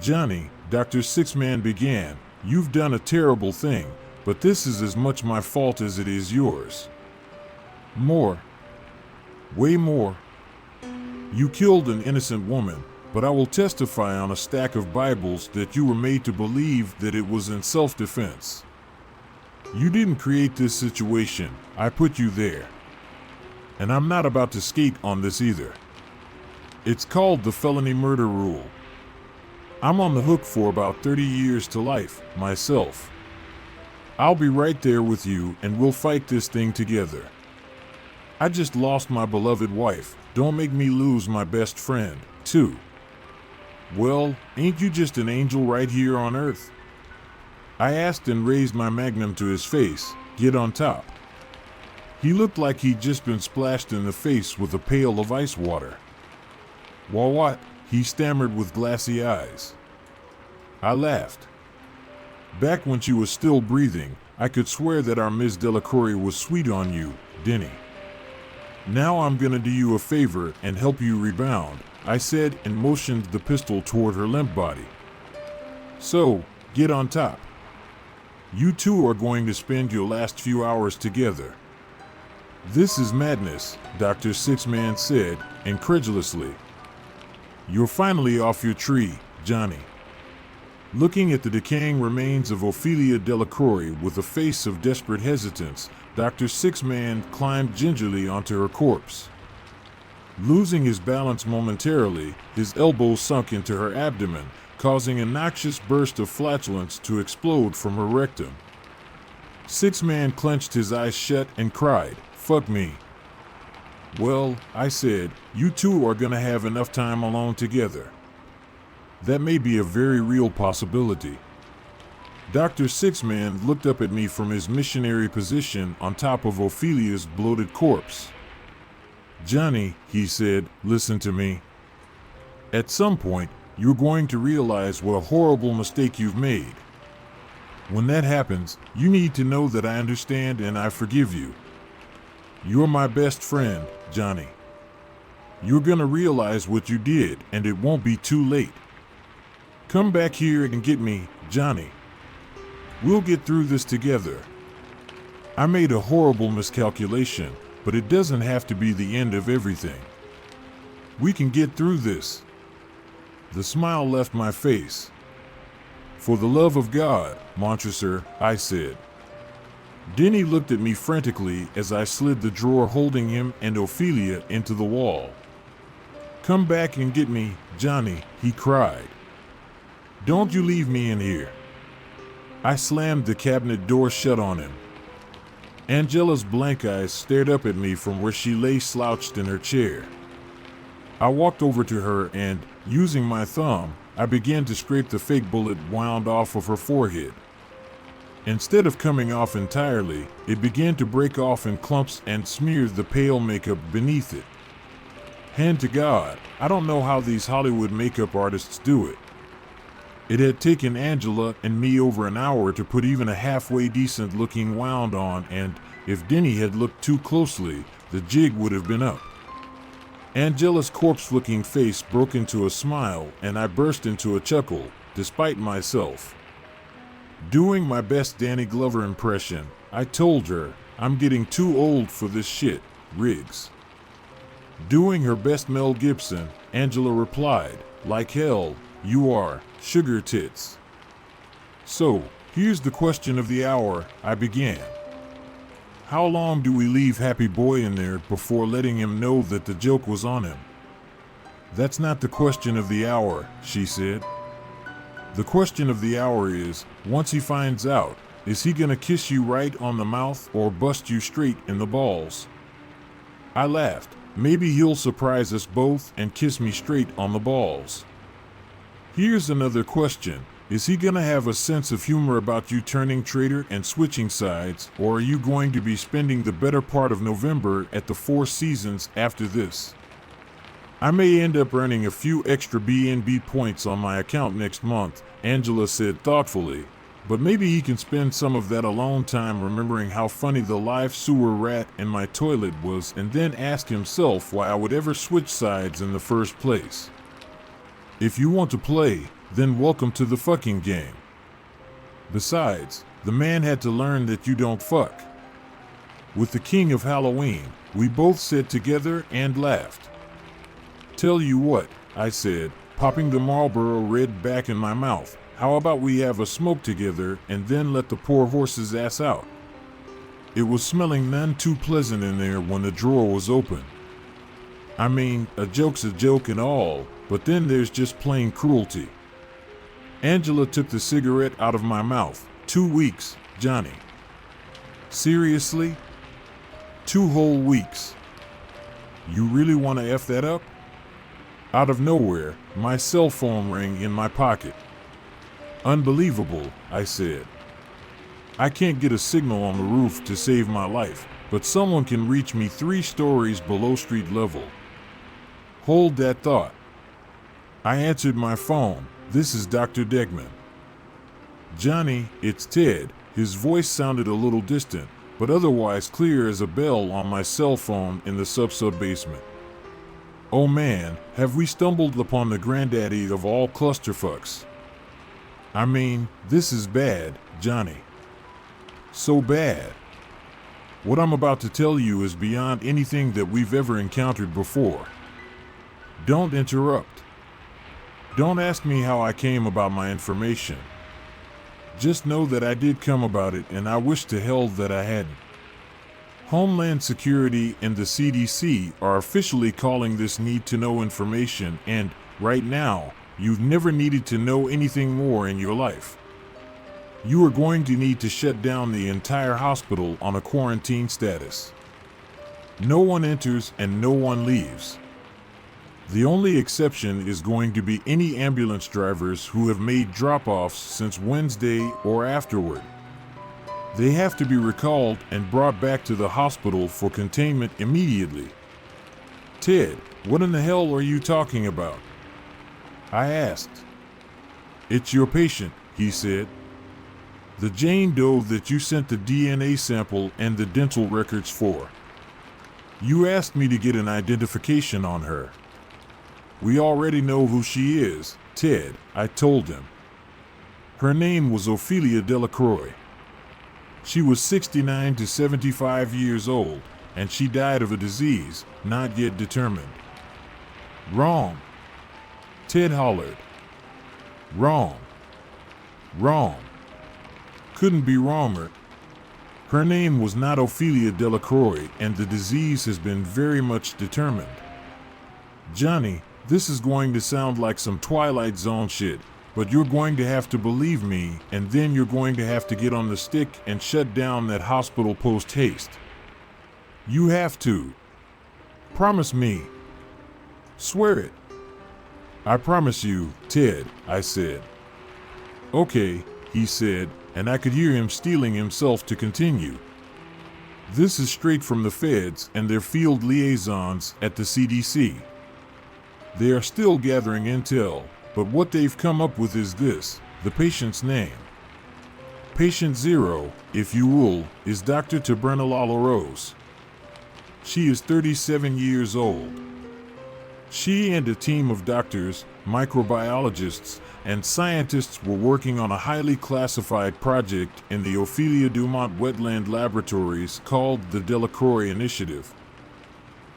S1: Johnny, Dr. Sixman began, you've done a terrible thing, but this is as much my fault as it is yours. More. Way more. You killed an innocent woman, but I will testify on a stack of Bibles that you were made to believe that it was in self-defense. You didn't create this situation, I put you there. And I'm not about to skate on this either. It's called the felony murder rule. I'm on the hook for about 30 years to life, myself. I'll be right there with you and we'll fight this thing together. I just lost my beloved wife, don't make me lose my best friend, too. Well, ain't you just an angel right here on earth? I asked and raised my magnum to his face, get on top. He looked like he'd just been splashed in the face with a pail of ice water. Well, what? He stammered with glassy eyes. I laughed. Back when she was still breathing, I could swear that our Miss Delacroix was sweet on you, Denny. Now I'm gonna do you a favor and help you rebound, I said and motioned the pistol toward her limp body. So, get on top. You two are going to spend your last few hours together. This is madness, Dr. Sixman said, incredulously. You're finally off your tree, Johnny. Looking at the decaying remains of Ophelia Delacroix with a face of desperate hesitance, Dr. Sixman climbed gingerly onto her corpse. Losing his balance momentarily, his elbow sunk into her abdomen, causing a noxious burst of flatulence to explode from her rectum. Six-Man clenched his eyes shut and cried, "Fuck me." "Well," I said, "you two are gonna have enough time alone together. That may be a very real possibility." Dr. Six-Man looked up at me from his missionary position on top of Ophelia's bloated corpse. "Johnny," he said, "listen to me. At some point, you're going to realize what a horrible mistake you've made. When that happens, you need to know that I understand and I forgive you. You're my best friend, Johnny. You're gonna realize what you did, and it won't be too late. Come back here and get me, Johnny. We'll get through this together. I made a horrible miscalculation, but it doesn't have to be the end of everything. We can get through this." The smile left my face. "For the love of God, Montresor," I said. Denny looked at me frantically as I slid the drawer holding him and Ophelia into the wall. "Come back and get me, Johnny," he cried. "Don't you leave me in here." I slammed the cabinet door shut on him. Angela's blank eyes stared up at me from where she lay slouched in her chair. I walked over to her and, using my thumb, I began to scrape the fake bullet wound off of her forehead. Instead of coming off entirely, it began to break off in clumps and smeared the pale makeup beneath it. Hand to God, I don't know how these Hollywood makeup artists do it. It had taken Angela and me over an hour to put even a halfway decent looking wound on, and if Denny had looked too closely, the jig would have been up. Angela's corpse-looking face broke into a smile and I burst into a chuckle, despite myself. Doing my best Danny Glover impression, I told her, "I'm getting too old for this shit, Riggs." Doing her best Mel Gibson, Angela replied, "Like hell, you are, sugar tits." "So, here's the question of the hour," I began. "How long do we leave Happy Boy in there before letting him know that the joke was on him?" "That's not the question of the hour," she said. "The question of the hour is, once he finds out, is he gonna kiss you right on the mouth or bust you straight in the balls?" I laughed. "Maybe he'll surprise us both and kiss me straight on the balls." "Here's another question. Is he gonna have a sense of humor about you turning traitor and switching sides, or are you going to be spending the better part of November at the Four Seasons after this? I may end up earning a few extra B&B points on my account next month," Angela said thoughtfully, "but maybe he can spend some of that alone time remembering how funny the live sewer rat in my toilet was and then ask himself why I would ever switch sides in the first place. If you want to play, then welcome to the fucking game. Besides, the man had to learn that you don't fuck." With the king of Halloween, we both said together and laughed. "Tell you what," I said, popping the Marlboro Red back in my mouth, "how about we have a smoke together and then let the poor horse's ass out?" It was smelling none too pleasant in there when the drawer was open. I mean, a joke's a joke and all, but then there's just plain cruelty. Angela took the cigarette out of my mouth. 2 weeks, Johnny." "Seriously? 2 whole weeks? You really want to F that up?" Out of nowhere, my cell phone rang in my pocket. "Unbelievable," I said. "I can't get a signal on the roof to save my life, but someone can reach me 3 stories below street level." "Hold that thought." I answered my phone. "This is Dr. Degman." "Johnny, it's Ted." His voice sounded a little distant, but otherwise clear as a bell on my cell phone in the sub-basement. "Oh man, have we stumbled upon the granddaddy of all clusterfucks? I mean, this is bad, Johnny. So bad. What I'm about to tell you is beyond anything that we've ever encountered before. Don't interrupt. Don't ask me how I came about my information. Just know that I did come about it and I wish to hell that I hadn't. Homeland Security and the CDC are officially calling this need-to-know information, and, right now, you've never needed to know anything more in your life. You are going to need to shut down the entire hospital on a quarantine status. No one enters and no one leaves. The only exception is going to be any ambulance drivers who have made drop-offs since Wednesday or afterward. They have to be recalled and brought back to the hospital for containment immediately. Ted, what in the hell are you talking about? I asked. It's your patient, he said. The Jane Doe that you sent the DNA sample and the dental records for. You asked me to get an identification on her. We already know who she is, Ted, I told him. Her name was Ophelia Delacroix. She was 69 to 75 years old, and she died of a disease not yet determined. Wrong. Ted hollered. Wrong. Wrong. Couldn't be wronger. Her name was not Ophelia Delacroix, and the disease has been very much determined. Johnny, this is going to sound like some Twilight Zone shit, but you're going to have to believe me, and then you're going to have to get on the stick and shut down that hospital post-haste. You have to. Promise me. Swear it. I promise you, Ted, I said. Okay, he said, and I could hear him steeling himself to continue. This is straight from the feds and their field liaisons at the CDC. They are still gathering intel, but what they've come up with is this, the patient's name. Patient 0, if you will, is Dr. Taberna Lalorose. She is 37 years old. She and a team of doctors, microbiologists, and scientists were working on a highly classified project in the Ophelia Dumont Wetland Laboratories called the Delacroix Initiative.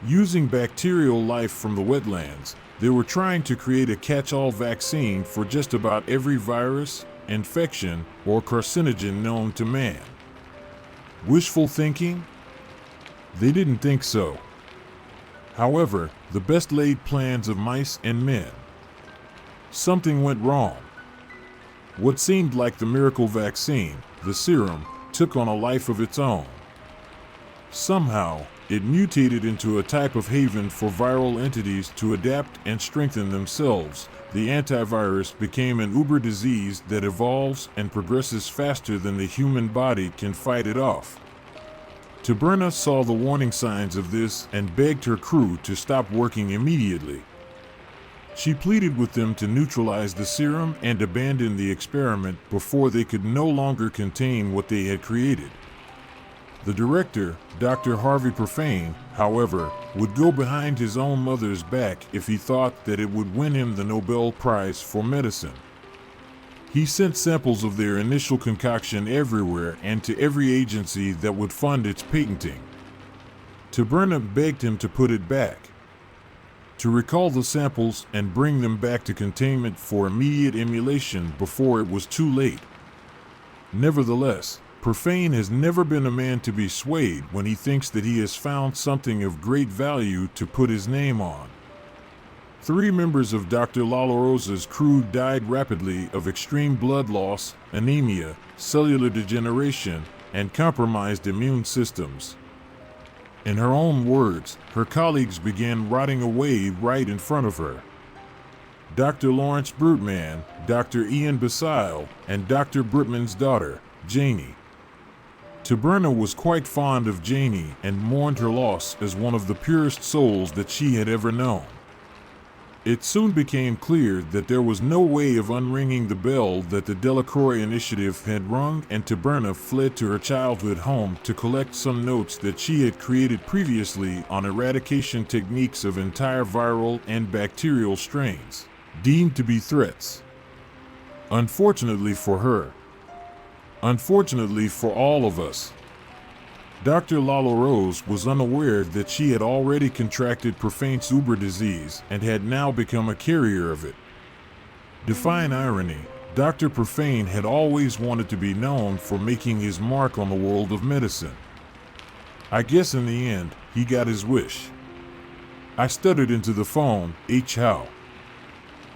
S1: Using bacterial life from the wetlands, they were trying to create a catch-all vaccine for just about every virus, infection, or carcinogen known to man. Wishful thinking? They didn't think so. However, the best laid plans of mice and men. Something went wrong. What seemed like the miracle vaccine, the serum, took on a life of its own. Somehow, it mutated into a type of haven for viral entities to adapt and strengthen themselves. The antivirus became an uber disease that evolves and progresses faster than the human body can fight it off. Taberna saw the warning signs of this and begged her crew to stop working immediately. She pleaded with them to neutralize the serum and abandon the experiment before they could no longer contain what they had created. The director, Dr. Harvey Profane, however, would go behind his own mother's back if he thought that it would win him the Nobel Prize for medicine. He sent samples of their initial concoction everywhere and to every agency that would fund its patenting. Taberna begged him to put it back, to recall the samples and bring them back to containment for immediate emulation before it was too late. Nevertheless, Profane has never been a man to be swayed when he thinks that he has found something of great value to put his name on. 3 members of Dr. Lalorosa's crew died rapidly of extreme blood loss, anemia, cellular degeneration, and compromised immune systems. In her own words, her colleagues began rotting away right in front of her. Dr. Lawrence Brutman, Dr. Ian Basile, and Dr. Brutman's daughter, Janie. Taberna was quite fond of Janie and mourned her loss as one of the purest souls that she had ever known. It soon became clear that there was no way of unringing the bell that the Delacroix Initiative had rung, and Taberna fled to her childhood home to collect some notes that she had created previously on eradication techniques of entire viral and bacterial strains, deemed to be threats. Unfortunately for her, unfortunately for all of us, Dr. Lalorose was unaware that she had already contracted Profane's Uber disease and had now become a carrier of it. Define irony, Dr. Profane had always wanted to be known for making his mark on the world of medicine. I guess in the end, he got his wish. I stuttered into the phone, how?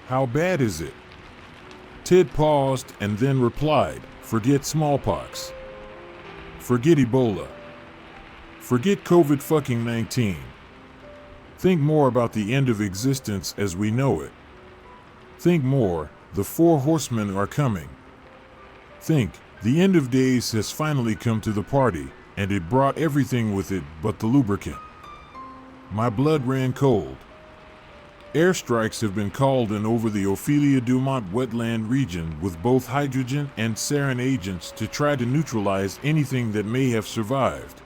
S1: How bad is it? Ted paused and then replied, forget smallpox. Forget Ebola. Forget COVID-19. Think more about the end of existence as we know it. Think more, the 4 horsemen are coming. Think, the end of days has finally come to the party, and it brought everything with it but the lubricant. My blood ran cold. Airstrikes have been called in over the Ophelia Dumont wetland region with both hydrogen and sarin agents to try to neutralize anything that may have survived.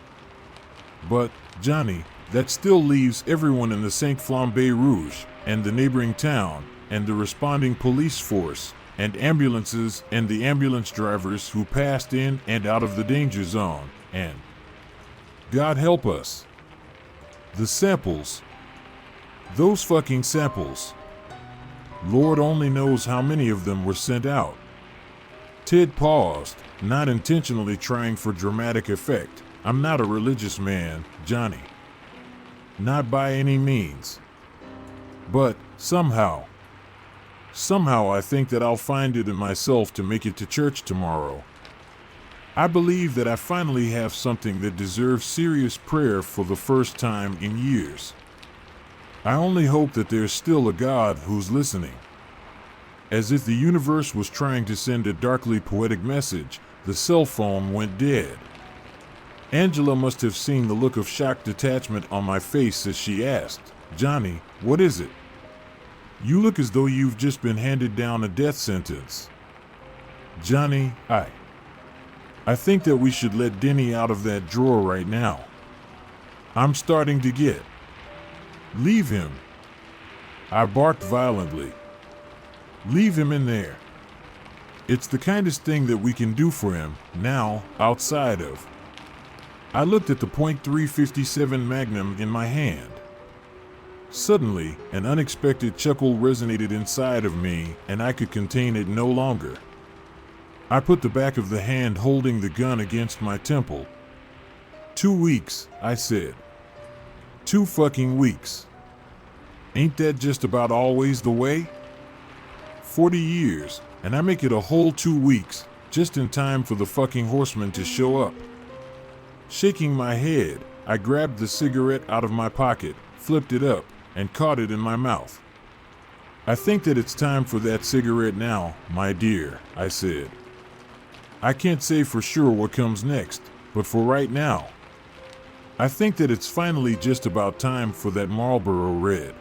S1: But, Johnny, that still leaves everyone in the St. Flambe Rouge and the neighboring town and the responding police force and ambulances and the ambulance drivers who passed in and out of the danger zone and, God help us, the samples. Those fucking samples. Lord only knows how many of them were sent out. Ted paused, not intentionally trying for dramatic effect. I'm not a religious man, Johnny. Not by any means. But, somehow I think that I'll find it in myself to make it to church tomorrow. I believe that I finally have something that deserves serious prayer for the first time in years. I only hope that there's still a God who's listening. As if the universe was trying to send a darkly poetic message, the cell phone went dead. Angela must have seen the look of shocked detachment on my face as she asked, Johnny, what is it? You look as though you've just been handed down a death sentence. Johnny, I think that we should let Denny out of that drawer right now. I'm starting to get. Leave him. I barked violently. Leave him in there. It's the kindest thing that we can do for him, now, outside of. I looked at the .357 Magnum in my hand. Suddenly, an unexpected chuckle resonated inside of me, and I could contain it no longer. I put the back of the hand holding the gun against my temple. 2 weeks, I said. 2 fucking weeks. Ain't that just about always the way? 40 years, and I make it a whole 2 weeks, just in time for the fucking horsemen to show up. Shaking my head, I grabbed the cigarette out of my pocket, flipped it up, and caught it in my mouth. I think that it's time for that cigarette now, my dear, I said. I can't say for sure what comes next, but for right now, I think that it's finally just about time for that Marlboro Red.